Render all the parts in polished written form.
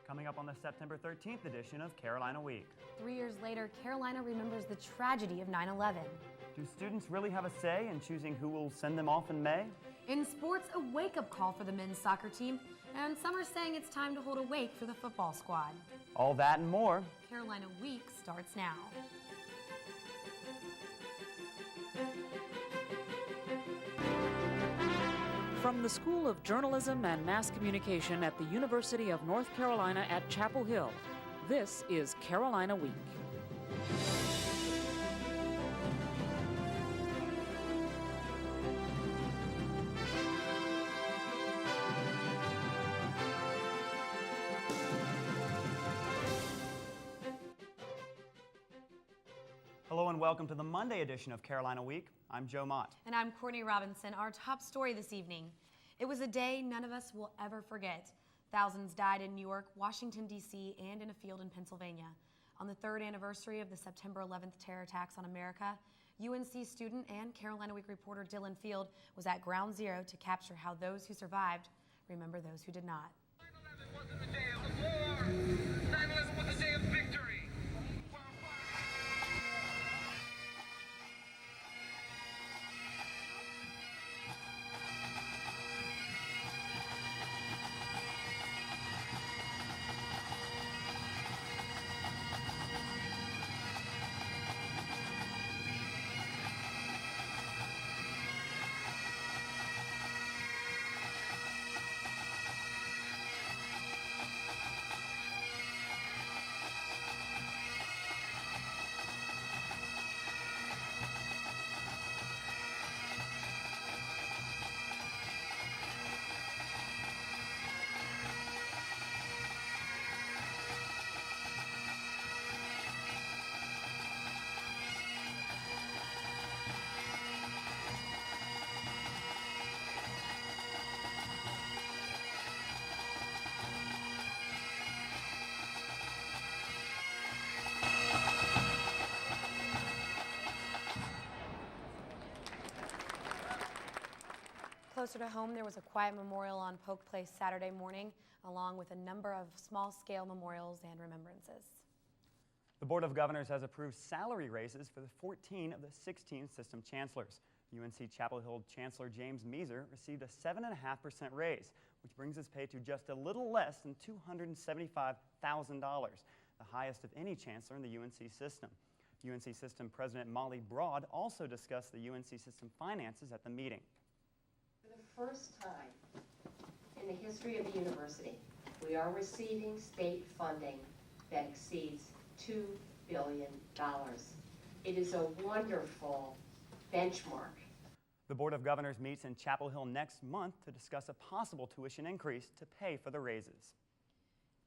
Coming up on the September 13th edition of Carolina Week. 3 years later, Carolina remembers the tragedy of 9/11. Do students really have a say in choosing who will send them off in May? In sports, a wake-up call for the men's soccer team, and some are saying it's time to hold a wake for the football squad. All that and more. Carolina Week starts now. From the School of Journalism and Mass Communication at the University of North Carolina at Chapel Hill, this is Carolina Week. Hello and welcome to the Monday edition of Carolina Week. I'm Joe Mott. And I'm Courtney Robinson. Our top story this evening. It was a day none of us will ever forget. Thousands died in New York, Washington, D.C., and in a field in Pennsylvania. On the third anniversary of the September 11th terror attacks on America, UNC student and Carolina Week reporter Dylan Field was at Ground Zero to capture how those who survived remember those who did not. 9/11 wasn't the day of war. 9/11 was the day of victory. Closer to home, there was a quiet memorial on Polk Place Saturday morning, along with a number of small-scale memorials and remembrances. The Board of Governors has approved salary raises for the 14 of the 16 system chancellors. UNC Chapel Hill Chancellor James Measer received a 7.5% raise, which brings his pay to just a little less than $275,000, the highest of any chancellor in the UNC system. UNC System President Molly Broad also discussed the UNC System finances at the meeting. For the first time in the history of the university, we are receiving state funding that exceeds $2 billion. It is a wonderful benchmark. The Board of Governors meets in Chapel Hill next month to discuss a possible tuition increase to pay for the raises.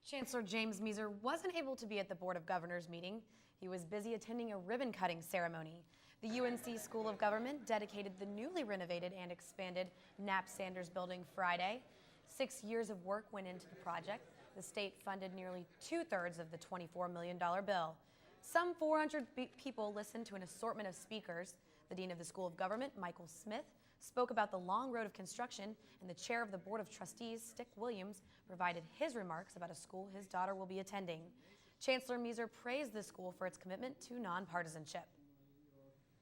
Chancellor James Measer wasn't able to be at the Board of Governors meeting. He was busy attending a ribbon-cutting ceremony. The UNC School of Government dedicated the newly renovated and expanded Knapp Sanders building Friday. 6 years of work went into the project. The state funded nearly 2/3 of the $24 million bill. Some 400 people listened to an assortment of speakers. The Dean of the School of Government, Michael Smith, spoke about the long road of construction, and the chair of the Board of Trustees, Stick Williams, provided his remarks about a school his daughter will be attending. Chancellor Measer praised the school for its commitment to nonpartisanship.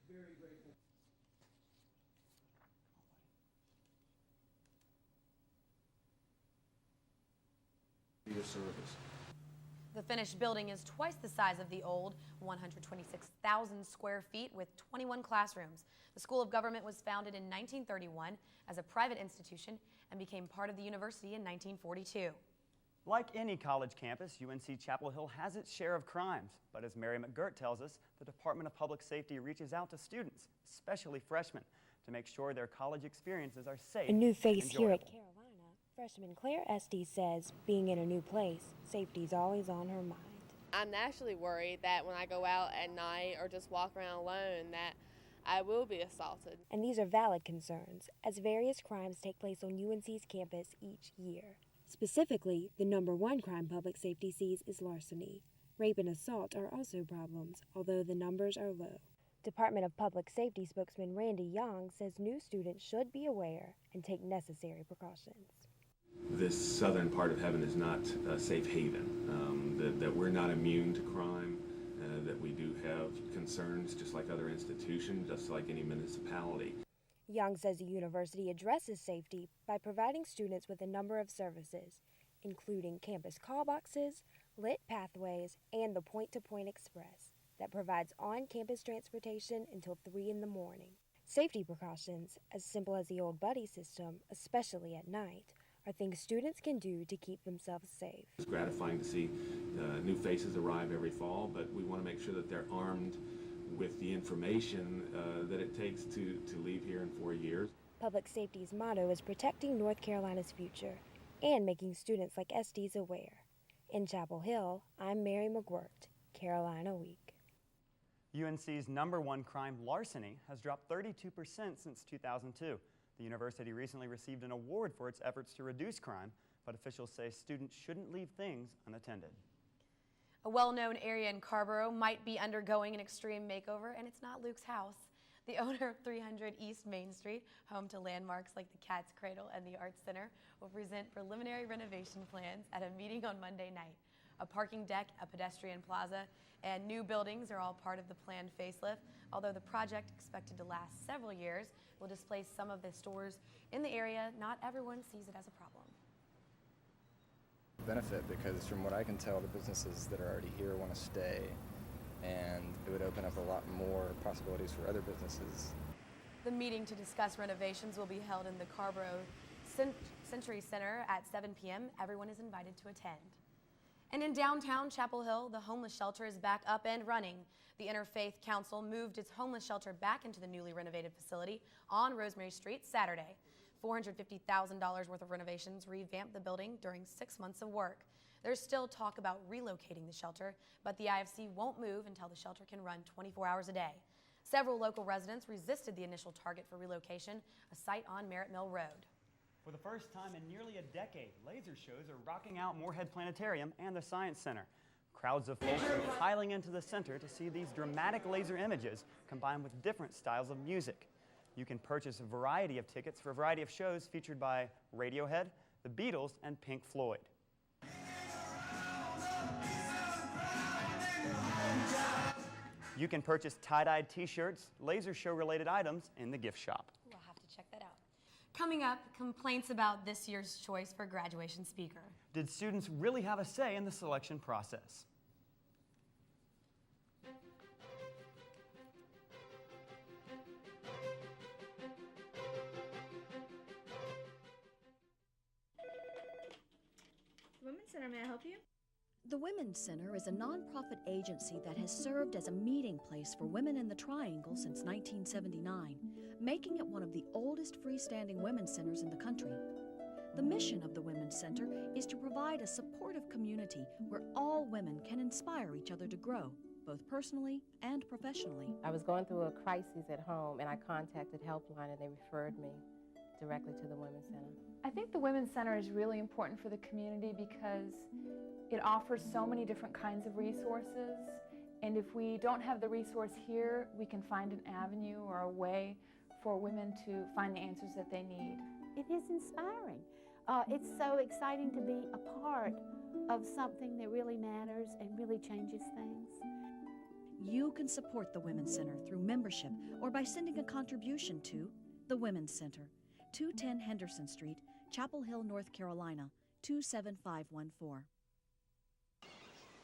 Very grateful. Your service. The finished building is twice the size of the old, 126,000 square feet with 21 classrooms. The School of Government was founded in 1931 as a private institution and became part of the university in 1942. Like any college campus, UNC Chapel Hill has its share of crimes. But as Mary McGirt tells us, the Department of Public Safety reaches out to students, especially freshmen, to make sure their college experiences are safe. A new face here at Carolina. Freshman Claire Estes says being in a new place, safety's always on her mind. I'm naturally worried that when I go out at night or just walk around alone that I will be assaulted. And these are valid concerns, as various crimes take place on UNC's campus each year. Specifically, the #1 crime public safety sees is larceny. Rape and assault are also problems, although the numbers are low. Department of Public Safety spokesman Randy Young says new students should be aware and take necessary precautions. This southern part of heaven is not a safe haven, that we're not immune to crime, that we do have concerns just like other institutions, just like any municipality. Young says the university addresses safety by providing students with a number of services, including campus call boxes, lit pathways, and the Point-to-Point Express that provides on-campus transportation until 3 in the morning. Safety precautions, as simple as the old buddy system, especially at night, are things students can do to keep themselves safe. It's gratifying to see new faces arrive every fall, but we want to make sure that they're armed with the information that it takes to leave here in 4 years. Public safety's motto is protecting North Carolina's future and making students like Estes aware. In Chapel Hill, I'm Mary McGuirt, Carolina Week. UNC's #1 crime, larceny, has dropped 32% since 2002. The university recently received an award for its efforts to reduce crime, but officials say students shouldn't leave things unattended. A well-known area in Carrboro might be undergoing an extreme makeover, and it's not Luke's house. The owner of 300 East Main Street, home to landmarks like the Cat's Cradle and the Arts Center, will present preliminary renovation plans at a meeting on Monday night. A parking deck, a pedestrian plaza, and new buildings are all part of the planned facelift, although the project, expected to last several years, will displace some of the stores in the area. Not everyone sees it as a problem. Benefit, because from what I can tell, the businesses that are already here want to stay, and it would open up a lot more possibilities for other businesses. The meeting to discuss renovations will be held in the Carrboro Century Center at 7 p.m. Everyone is invited to attend. And in downtown Chapel Hill, the homeless shelter is back up and running. The Interfaith Council moved its homeless shelter back into the newly renovated facility on Rosemary Street Saturday. $450,000 worth of renovations revamped the building during 6 months of work. There's still talk about relocating the shelter, but the IFC won't move until the shelter can run 24 hours a day. Several local residents resisted the initial target for relocation, a site on Merritt Mill Road. For the first time in nearly a decade, laser shows are rocking out Moorhead Planetarium and the Science Center. Crowds of folks are piling into the center to see these dramatic laser images combined with different styles of music. You can purchase a variety of tickets for a variety of shows featured by Radiohead, the Beatles, and Pink Floyd. You can purchase tie-dyed t-shirts, laser show-related items in the gift shop. We'll have to check that out. Coming up, complaints about this year's choice for graduation speaker. Did students really have a say in the selection process? Women's Center, may I help you? The Women's Center is a nonprofit agency that has served as a meeting place for women in the Triangle since 1979, making it one of the oldest freestanding women's centers in the country. The mission of the Women's Center is to provide a supportive community where all women can inspire each other to grow, both personally and professionally. I was going through a crisis at home, and I contacted Helpline, and they referred me directly to the Women's Center. I think the Women's Center is really important for the community because it offers so many different kinds of resources, and if we don't have the resource here, we can find an avenue or a way for women to find the answers that they need. It is inspiring. It's so exciting to be a part of something that really matters and really changes things. You can support the Women's Center through membership or by sending a contribution to the Women's Center, 210 Henderson Street, Chapel Hill, North Carolina, 27514.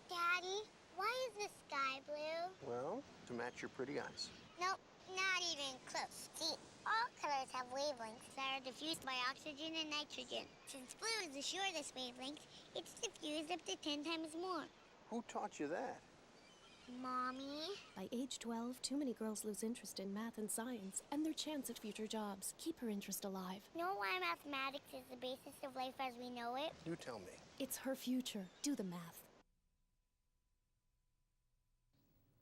Daddy, why is the sky blue? Well, to match your pretty eyes. Nope, not even close. See, all colors have wavelengths that are diffused by oxygen and nitrogen. Since blue is the shortest wavelength, it's diffused up to 10 times more. Who taught you that? Mommy? By age 12, too many girls lose interest in math and science and their chance at future jobs. Keep her interest alive. Know why mathematics is the basis of life as we know it? You tell me. It's her future. Do the math.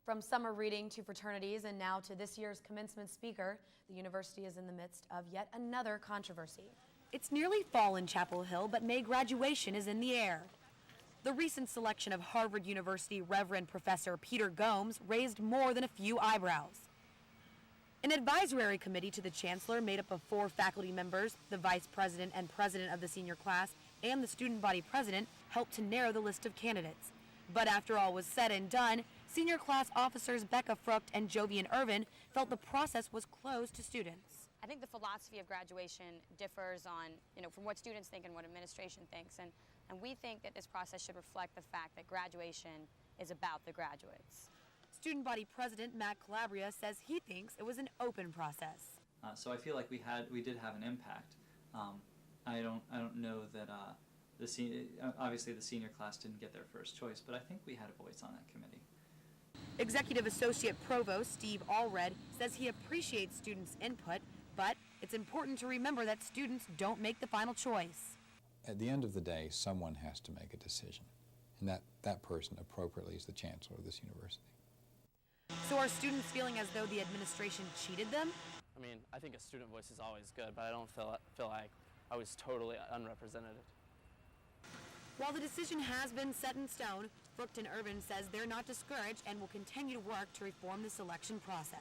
From summer reading to fraternities and now to this year's commencement speaker, the university is in the midst of yet another controversy. It's nearly fall in Chapel Hill, but May graduation is in the air. The recent selection of Harvard University Reverend Professor Peter Gomes raised more than a few eyebrows. An advisory committee to the chancellor made up of 4 faculty members, the vice president and president of the senior class, and the student body president helped to narrow the list of candidates. But after all was said and done, senior class officers Becca Frucht and Jovian Irvin felt the process was closed to students. I think the philosophy of graduation differs on, from what students think and what administration thinks. And we think that this process should reflect the fact that graduation is about the graduates. Student body president Matt Calabria says he thinks it was an open process. So I feel like we did have an impact. I don't know that obviously the senior class didn't get their first choice, but I think we had a voice on that committee. Executive Associate Provost Steve Allred says he appreciates students' input, but it's important to remember that students don't make the final choice. At the end of the day, someone has to make a decision, and that person appropriately is the chancellor of this university. So are students feeling as though the administration cheated them? I mean, I think a student voice is always good, but I don't feel like I was totally unrepresented. While the decision has been set in stone, Frucht and Irvin says they're not discouraged and will continue to work to reform the selection process.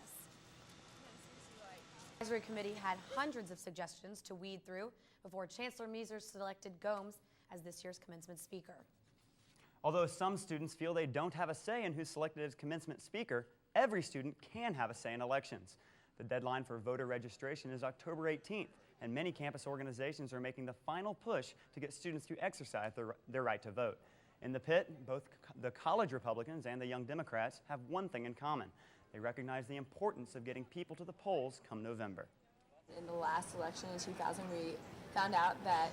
The advisory committee had hundreds of suggestions to weed through before Chancellor Measer selected Gomes as this year's commencement speaker. Although some students feel they don't have a say in who's selected as commencement speaker, every student can have a say in elections. The deadline for voter registration is October 18th, and many campus organizations are making the final push to get students to exercise their right to vote. In the pit, both the college Republicans and the Young Democrats have one thing in common. They recognize the importance of getting people to the polls come November. In the last election in 2000, we found out that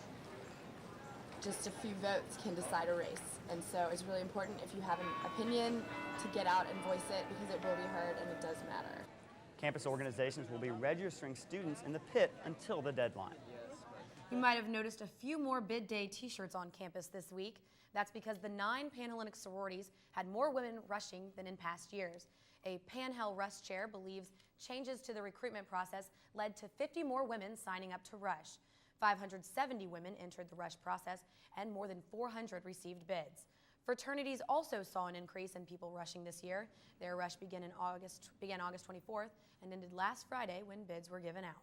just a few votes can decide a race. And so it's really important, if you have an opinion, to get out and voice it, because it will be heard and it does matter. Campus organizations will be registering students in the pit until the deadline. You might have noticed a few more bid day t-shirts on campus this week. That's because the 9 Panhellenic sororities had more women rushing than in past years. A Panhell Rush chair believes changes to the recruitment process led to 50 more women signing up to rush. 570 women entered the rush process, and more than 400 received bids. Fraternities also saw an increase in people rushing this year. Their rush began August 24th and ended last Friday when bids were given out.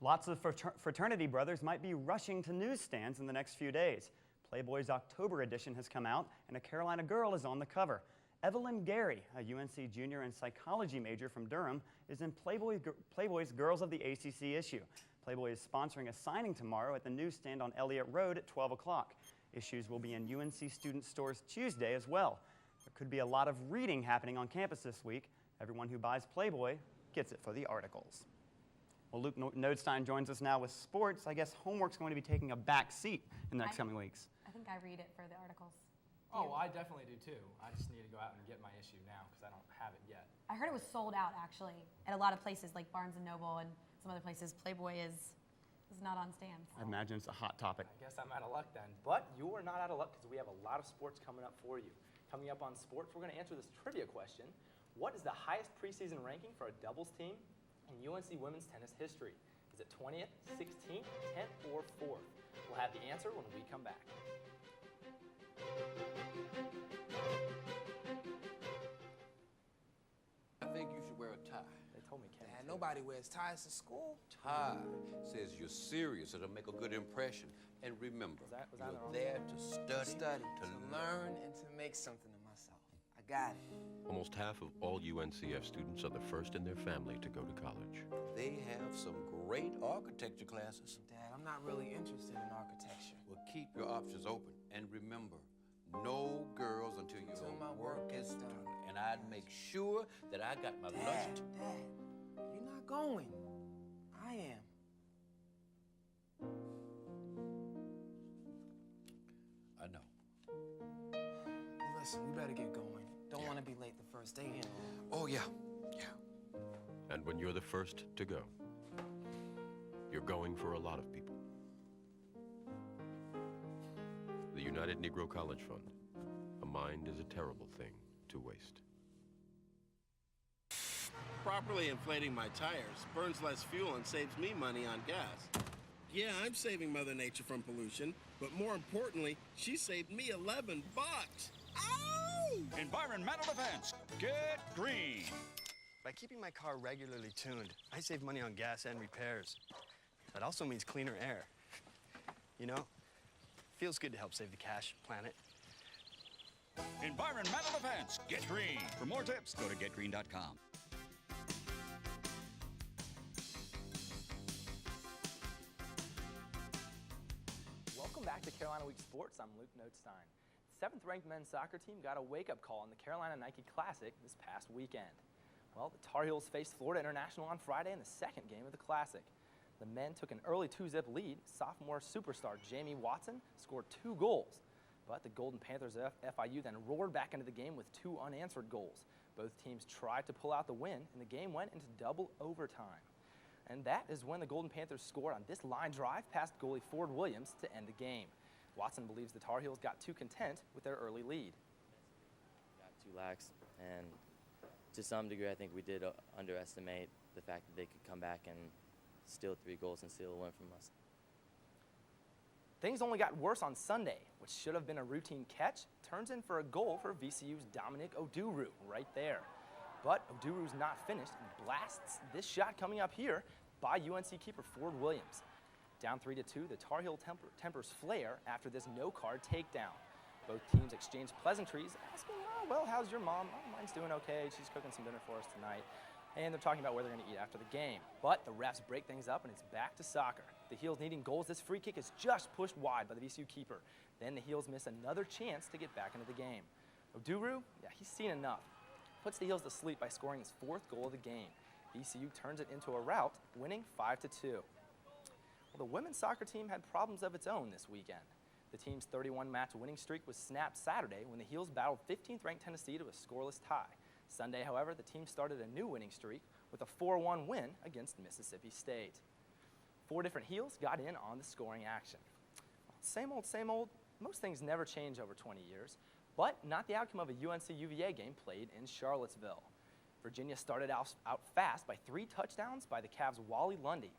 Lots of fraternity brothers might be rushing to newsstands in the next few days. Playboy's October edition has come out, and a Carolina girl is on the cover. Evelyn Gary, a UNC junior and psychology major from Durham, is in Playboy's Girls of the ACC issue. Playboy is sponsoring a signing tomorrow at the newsstand on Elliott Road at 12 o'clock. Issues will be in UNC student stores Tuesday as well. There could be a lot of reading happening on campus this week. Everyone who buys Playboy gets it for the articles. Well, Luke Nodestein joins us now with sports. I guess homework's going to be taking a back seat in the next coming weeks. I think I read it for the articles. Oh, I definitely do too. I just need to go out and get my issue now because I don't have it yet. I heard it was sold out actually at a lot of places like Barnes & Noble and some other places. Playboy is not on stands. I imagine it's a hot topic. I guess I'm out of luck then. But you are not out of luck because we have a lot of sports coming up for you. Coming up on sports, we're going to answer this trivia question. What is the highest preseason ranking for a doubles team in UNC women's tennis history? Is it 20th, 16th, 10th, or 4th? We'll have the answer when we come back. I think you should wear a tie. They told me Ken. Dad, nobody wears ties to school. Tie says you're serious. It'll make a good impression. And remember, you're there to study, to learn, and to make something of myself. I got it. Almost half of all UNCF students are the first in their family to go to college. They have some great architecture classes. Dad, I'm not really interested in architecture. Well, keep your options open. And remember, no girls until your my work is done. And I'd make sure that I got my lunch. Dad, you're not going. I am. I know. Listen, we better get going. Don't want to be late the first day, you know. Oh, yeah. And when you're the first to go, you're going for a lot of people. The United Negro College Fund. A mind is a terrible thing to waste. Properly inflating my tires burns less fuel and saves me money on gas. Yeah, I'm saving Mother Nature from pollution, but more importantly, she saved me $11. Ow! Environmental defense. Get green. By keeping my car regularly tuned, I save money on gas and repairs. That also means cleaner air. You know, Feels good to help save the cash, planet. Environmental defense. Get green. For more tips, go to getgreen.com. Welcome back to Carolina Week Sports. I'm Luke Notestein. The 7th-ranked men's soccer team got a wake-up call in the Carolina Nike Classic this past weekend. Well, the Tar Heels faced Florida International on Friday in the second game of the Classic. The men took an early 2-zip lead. Sophomore superstar Jamie Watson scored 2 goals. But the Golden Panthers of FIU then roared back into the game with 2 unanswered goals. Both teams tried to pull out the win, and the game went into double overtime. And that is when the Golden Panthers scored on this line drive past goalie Ford Williams to end the game. Watson believes the Tar Heels got too content with their early lead. Got too lax, and to some degree I think we did underestimate the fact that they could come back and steal 3 goals and steal a win from us. Things only got worse on Sunday, which should have been a routine catch, turns in for a goal for VCU's Dominic Oduru right there. But Oduru's not finished and blasts this shot coming up here by UNC keeper Ford Williams. Down 3-2, the Tar Heel tempers flair after this no-card takedown. Both teams exchanged pleasantries, asking, oh, well, how's your mom? Oh, mine's doing okay. She's cooking some dinner for us tonight. And they're talking about where they're going to eat after the game. But the refs break things up, and it's back to soccer. The Heels needing goals. This free kick is just pushed wide by the VCU keeper. Then the Heels miss another chance to get back into the game. Oduru, yeah, he's seen enough. Puts the Heels to sleep by scoring his 4th goal of the game. VCU turns it into a rout, winning 5-2. Well, the women's soccer team had problems of its own this weekend. The team's 31-match winning streak was snapped Saturday when the Heels battled 15th-ranked Tennessee to a scoreless tie. Sunday, however, the team started a new winning streak with a 4-1 win against Mississippi State. 4 different Heels got in on the scoring action. Well, same old. Most things never change over 20 years, but not the outcome of a UNC-UVA game played in Charlottesville. Virginia started out fast by 3 touchdowns by the Cavs' Wally Lundy.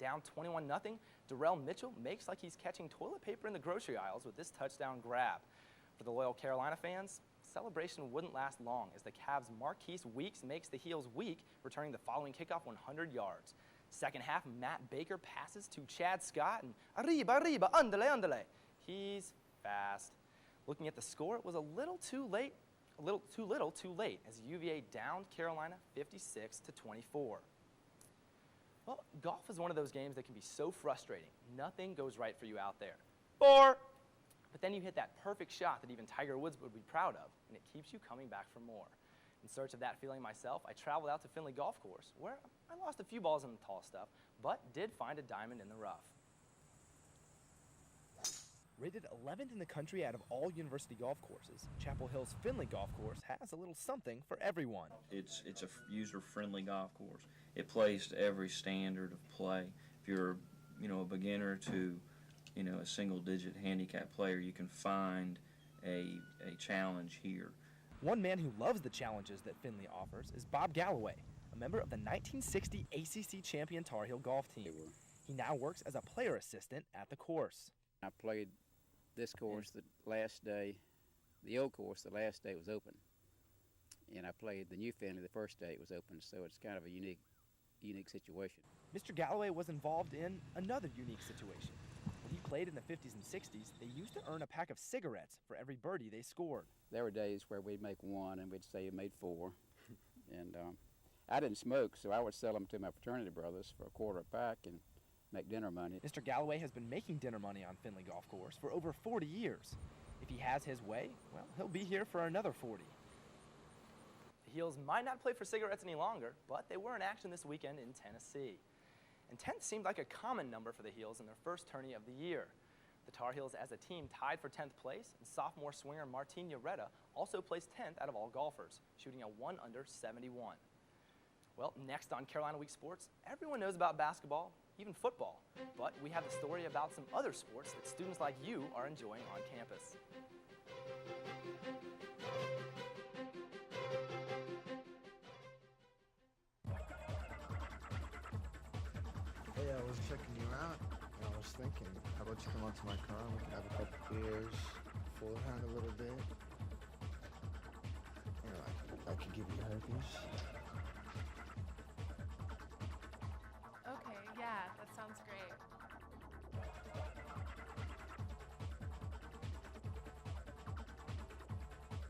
Down 21-0, Darrell Mitchell makes like he's catching toilet paper in the grocery aisles with this touchdown grab. For the loyal Carolina fans, celebration wouldn't last long as the Cavs' Marquise Weeks makes the Heels weak, returning the following kickoff 100 yards. Second half, Matt Baker passes to Chad Scott, and arriba, andale. He's fast. Looking at the score, it was a little too little too late as UVA downed Carolina 56-24. Well, golf is one of those games that can be so frustrating. Nothing goes right for you out there. But then you hit that perfect shot that even Tiger Woods would be proud of, and it keeps you coming back for more. In search of that feeling myself, I traveled out to Finley Golf Course, where I lost a few balls in the tall stuff, but did find a diamond in the rough. Rated 11th in the country out of all university golf courses, Chapel Hill's Finley Golf Course has a little something for everyone. It's a user-friendly golf course. It plays to every standard of play. If you're, a beginner to, a single-digit handicap player, you can find a challenge here. One man who loves the challenges that Finley offers is Bob Galloway, a member of the 1960 ACC champion Tar Heel golf team. He now works as a player assistant at the course. I played this course the last day, the old course, the last day it was open. And I played the new Finley the first day it was open, so it's kind of a unique situation. Mr. Galloway was involved in another unique situation. When he played in the 50s and 60s, they used to earn a pack of cigarettes for every birdie they scored. There were days where we'd make 1 and we'd say you made 4. And I didn't smoke, so I would sell them to my fraternity brothers for $1 a pack and make dinner money. Mr. Galloway has been making dinner money on Finley Golf Course for over 40 years. If he has his way, well, he'll be here for another 40. The Heels might not play for cigarettes any longer, but they were in action this weekend in Tennessee. And 10th seemed like a common number for the Heels in their first tourney of the year. The Tar Heels as a team tied for 10th place, and sophomore swinger Martin Ureta also placed 10th out of all golfers, shooting a 1 under 71. Well, next on Carolina Week Sports, everyone knows about basketball, even football, but we have a story about some other sports that students like you are enjoying on campus. Hey, I was checking you out, and I was thinking, how about you come out to my car and we can have a couple beers, fool around a little bit. I could give you herpes. Okay, yeah, that sounds great.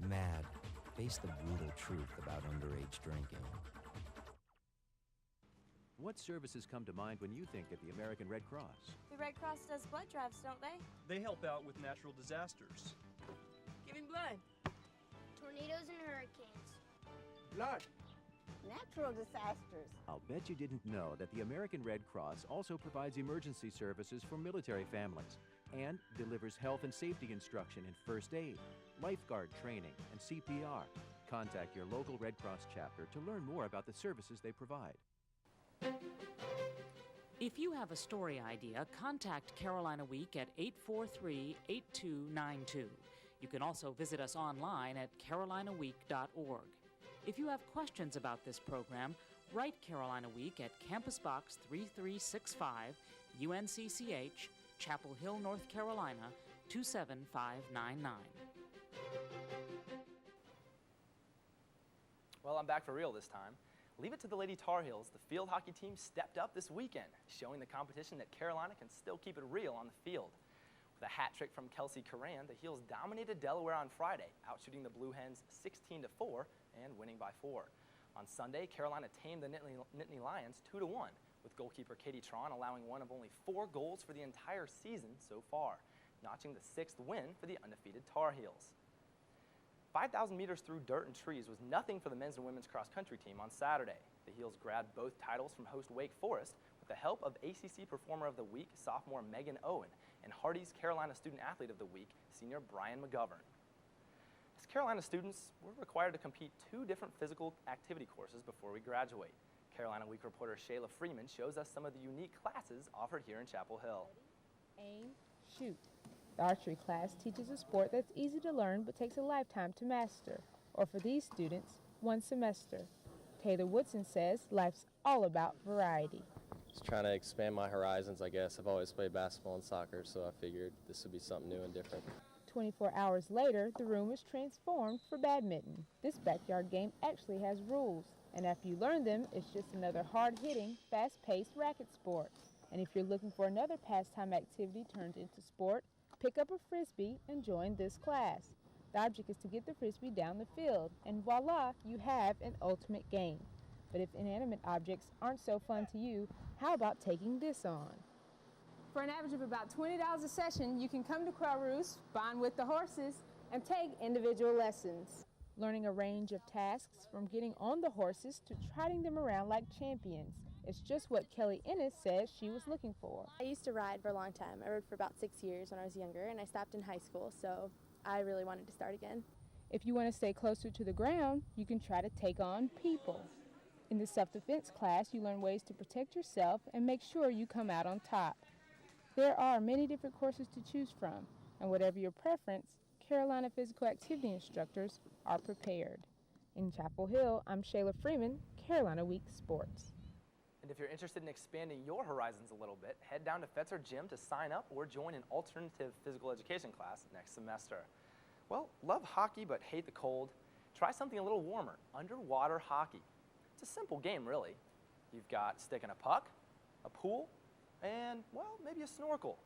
mad, face the brutal truth about underage drinking. What services come to mind when you think of the American Red Cross? The Red Cross does blood drives, don't they? They help out with natural disasters. Giving blood. Tornadoes and hurricanes. Blood. Natural disasters. I'll bet you didn't know that the American Red Cross also provides emergency services for military families and delivers health and safety instruction in first aid, lifeguard training, and CPR. Contact your local Red Cross chapter to learn more about the services they provide. If you have a story idea, contact Carolina Week at 843-8292. You can also visit us online at carolinaweek.org. If you have questions about this program, write Carolina Week at Campus Box 3365, UNCCH, Chapel Hill, North Carolina, 27599. Well, I'm back for real this time. Leave it to the Lady Tar Heels. The field hockey team stepped up this weekend, showing the competition that Carolina can still keep it real on the field. With a hat trick from Kelsey Curran, the Heels dominated Delaware on Friday, outshooting the Blue Hens 16-4 and winning by 4. On Sunday, Carolina tamed the Nittany Lions 2-1, with goalkeeper Katie Tron allowing one of only 4 goals for the entire season so far, notching the 6th win for the undefeated Tar Heels. 5,000 meters through dirt and trees was nothing for the men's and women's cross-country team on Saturday. The Heels grabbed both titles from host Wake Forest with the help of ACC Performer of the Week sophomore Megan Owen and Hardy's Carolina Student Athlete of the Week senior Brian McGovern. As Carolina students, we're required to compete 2 different physical activity courses before we graduate. Carolina Week reporter Shayla Freeman shows us some of the unique classes offered here in Chapel Hill. Aim, shoot. The archery class teaches a sport that's easy to learn but takes a lifetime to master, or for these students, 1 semester. Taylor Woodson says life's all about variety. Just trying to expand my horizons, I guess. I've always played basketball and soccer, so I figured this would be something new and different. 24 hours later, the room is transformed for badminton. This backyard game actually has rules, and after you learn them, it's just another hard-hitting, fast-paced racket sport. And if you're looking for another pastime activity turned into sport, pick up a Frisbee and join this class. The object is to get the Frisbee down the field, and voila, you have an ultimate game. But if inanimate objects aren't so fun to you, how about taking this on? For an average of about $20 a session, you can come to Quail Roost, bond with the horses, and take individual lessons. Learning a range of tasks from getting on the horses to trotting them around like champions. It's just what Kelly Ennis says she was looking for. I used to ride for a long time. I rode for about 6 years when I was younger, and I stopped in high school, so I really wanted to start again. If you want to stay closer to the ground, you can try to take on people. In the self-defense class, you learn ways to protect yourself and make sure you come out on top. There are many different courses to choose from, and whatever your preference, Carolina physical activity instructors are prepared. In Chapel Hill, I'm Shayla Freeman, Carolina Week Sports. And if you're interested in expanding your horizons a little bit, head down to Fetzer Gym to sign up or join an alternative physical education class next semester. Well, love hockey but hate the cold? Try something a little warmer, underwater hockey. It's a simple game, really. You've got stick and a puck, a pool, and, well, maybe a snorkel.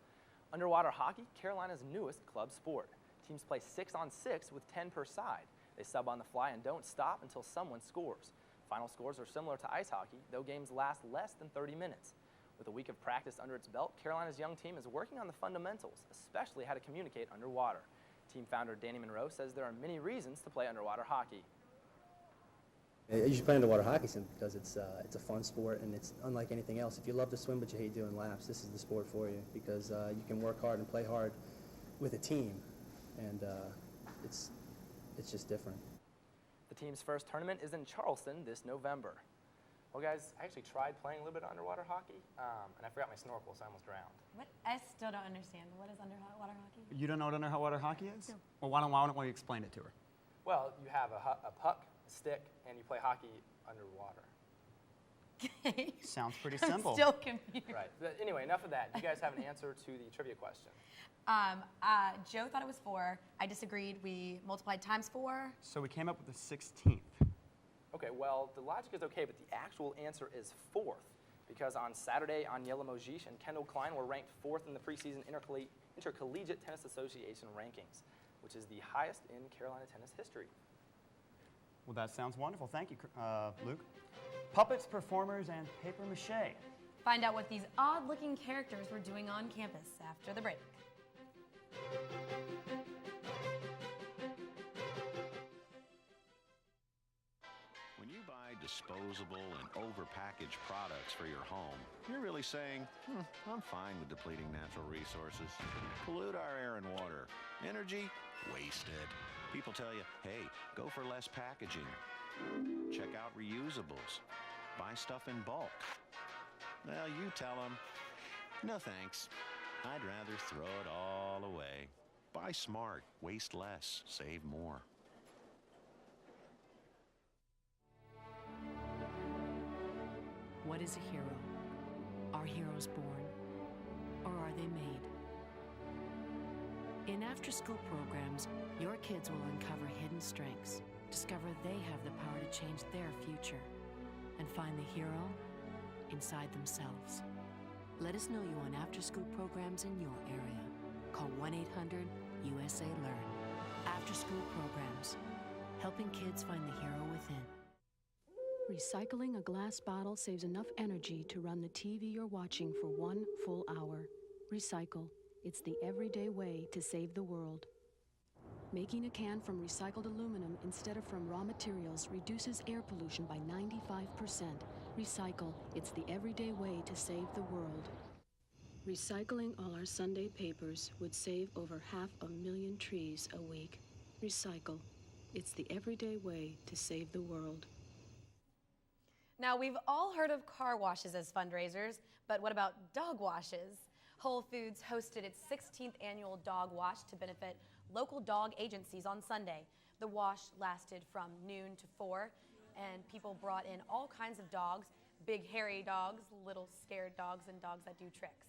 Underwater hockey, Carolina's newest club sport. Teams play 6-on-6 with 10 per side. They sub on the fly and don't stop until someone scores. Final scores are similar to ice hockey, though games last less than 30 minutes. With a week of practice under its belt, Carolina's young team is working on the fundamentals, especially how to communicate underwater. Team founder Danny Monroe says there are many reasons to play underwater hockey. You should play underwater hockey because it's a fun sport and it's unlike anything else. If you love to swim but you hate doing laps, this is the sport for you because you can work hard and play hard with a team, and it's just different. The team's first tournament is in Charleston this November. Well, guys, I actually tried playing a little bit of underwater hockey, and I forgot my snorkel, so I almost drowned. What? I still don't understand. What is underwater hockey? You don't know what underwater hockey is? No. Well, why don't we explain it to her? Well, you have a puck, a stick, and you play hockey underwater. Okay. Sounds pretty simple. I'm still confused. Right. But anyway, enough of that. You guys have an answer to the trivia question. Joe thought it was 4. I disagreed. We multiplied times 4. So we came up with the 16th. Okay, well, the logic is okay, but the actual answer is 4th, because on Saturday, Aniela Mojic and Kendall Klein were ranked 4th in the preseason Intercollegiate Tennis Association rankings. which is the highest in Carolina tennis history. Well, that sounds wonderful. Thank you, Luke. Puppets, performers, and paper mache. Find out what these odd-looking characters were doing on campus after the break. When you buy disposable and overpackaged products for your home, you're really saying, I'm fine with depleting natural resources. Pollute our air and water. Energy? Wasted. People tell you, hey, go for less packaging. Check out reusables. Buy stuff in bulk. Well, you tell them, no thanks. I'd rather throw it all away. Buy smart, waste less, save more. What is a hero? Are heroes born, or are they made? In after-school programs, your kids will uncover hidden strengths, discover they have the power to change their future, and find the hero inside themselves. Let us know you on after-school programs in your area. Call 1-800-USA-LEARN. After-school programs, helping kids find the hero within. Recycling a glass bottle saves enough energy to run the TV you're watching for 1 full hour. Recycle. It's the everyday way to save the world. Making a can from recycled aluminum instead of from raw materials reduces air pollution by 95%. Recycle. It's the everyday way to save the world. Recycling all our Sunday papers would save over 500,000 trees a week. Recycle. It's the everyday way to save the world. Now, we've all heard of car washes as fundraisers, but what about dog washes? Whole Foods hosted its 16th annual dog wash to benefit local dog agencies on Sunday. The wash lasted from noon to 4, and people brought in all kinds of dogs, big hairy dogs, little scared dogs, and dogs that do tricks.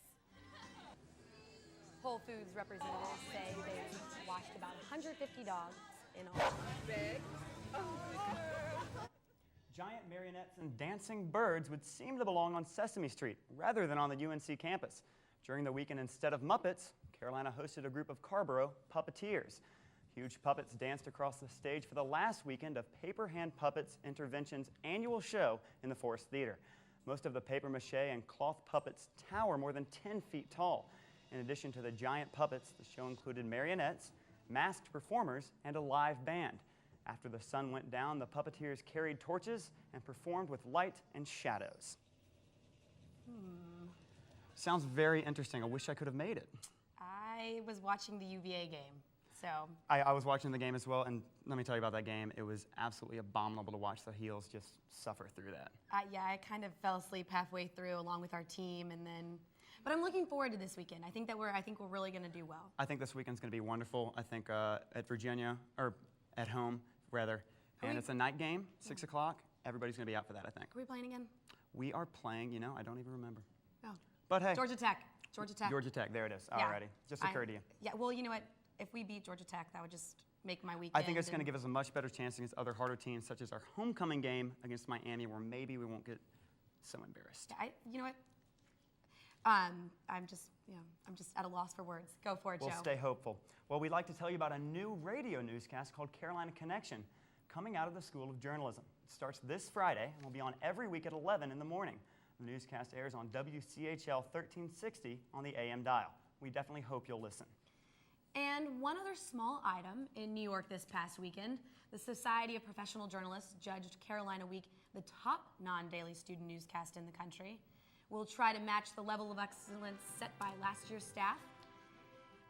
Whole Foods representatives say they washed about 150 dogs in all. Giant marionettes and dancing birds would seem to belong on Sesame Street rather than on the UNC campus. During the weekend, instead of Muppets, Carolina hosted a group of Carrboro puppeteers. Huge puppets danced across the stage for the last weekend of Paper Hand Puppets Intervention's annual show in the Forest Theater. Most of the paper mache and cloth puppets tower more than 10 feet tall. In addition to the giant puppets, the show included marionettes, masked performers, and a live band. After the sun went down, the puppeteers carried torches and performed with light and shadows. Sounds very interesting. I wish I could have made it. I was watching the UVA game, so. I was watching the game as well, and let me tell you about that game. It was absolutely abominable to watch the Heels just suffer through that. Yeah, I kind of fell asleep halfway through along with our team, and then. But I'm looking forward to this weekend. I think we're really going to do well. I think this weekend's going to be wonderful. I think at Virginia, or at home, rather. And it's a night game, 6 o'clock. Everybody's going to be out for that, I think. Are we playing again? We are playing, I don't even remember. Oh. But hey. Georgia Tech. Georgia Tech, there it is. Yeah. Alrighty. Just occurred to you. Yeah, well, you know what? If we beat Georgia Tech, that would just make my weekend. I think it's going to give us a much better chance against other harder teams, such as our homecoming game against Miami, where maybe we won't get so embarrassed. Yeah, you know what? I'm just at a loss for words. Go for it, Joe. We'll stay hopeful. Well, we'd like to tell you about a new radio newscast called Carolina Connection, coming out of the School of Journalism. It starts this Friday and will be on every week at 11 in the morning. The newscast airs on WCHL 1360 on the AM dial. We definitely hope you'll listen. And one other small item in New York this past weekend, the Society of Professional Journalists judged Carolina Week the top non-daily student newscast in the country. We'll try to match the level of excellence set by last year's staff.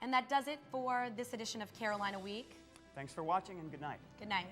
And that does it for this edition of Carolina Week. Thanks for watching and good night. Good night.